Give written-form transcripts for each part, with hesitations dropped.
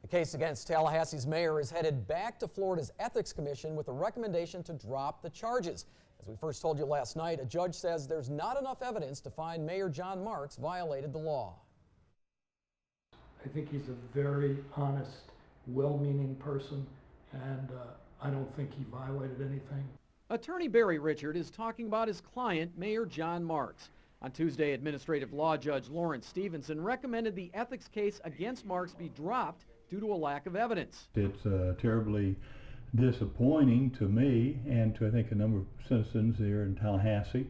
The case against Tallahassee's mayor is headed back to Florida's Ethics Commission with a recommendation to drop the charges. As we first told you last night, a judge says there's not enough evidence to find Mayor John Marks violated the law. I think he's a very honest, well-meaning person, and I don't think he violated anything. Attorney Barry Richard is talking about his client, Mayor John Marks. On Tuesday, Administrative Law Judge Lawrence Stevenson recommended the ethics case against Marks be dropped due to a lack of evidence. It's terribly disappointing to me and to, I think, a number of citizens here in Tallahassee.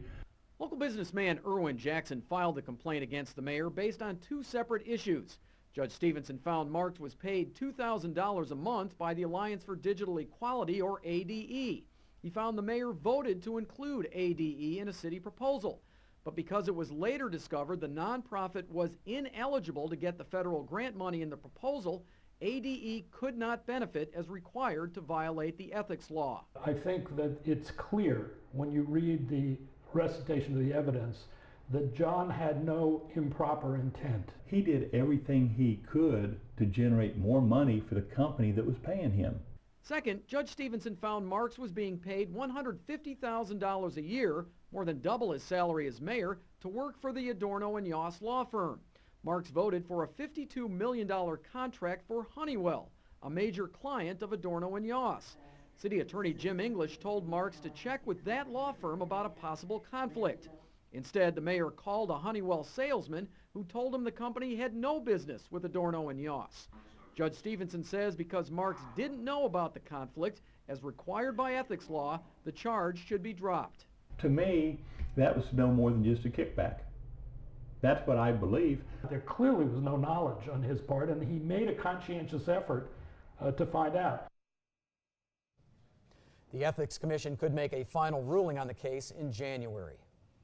Local businessman Erwin Jackson filed the complaint against the mayor based on two separate issues. Judge Stevenson found Marks was paid $2,000 a month by the Alliance for Digital Equality, or ADE. He found the mayor voted to include ADE in a city proposal. But because it was later discovered the nonprofit was ineligible to get the federal grant money in the proposal, ADE could not benefit as required to violate the ethics law. I think that it's clear when you read the recitation of the evidence that John had no improper intent. He did everything he could to generate more money for the company that was paying him. Second, Judge Stevenson found Marks was being paid $150,000 a year, more than double his salary as mayor, to work for the Adorno and Yoss law firm. Marks voted for a $52 million contract for Honeywell, a major client of Adorno and Yoss. City Attorney Jim English told Marks to check with that law firm about a possible conflict. Instead, the mayor called a Honeywell salesman who told him the company had no business with Adorno and Yoss. Judge Stevenson says because Marks didn't know about the conflict, as required by ethics law, the charge should be dropped. To me, that was no more than just a kickback. That's what I believe. There clearly was no knowledge on his part, and he made a conscientious effort to find out. The Ethics Commission could make a final ruling on the case in January.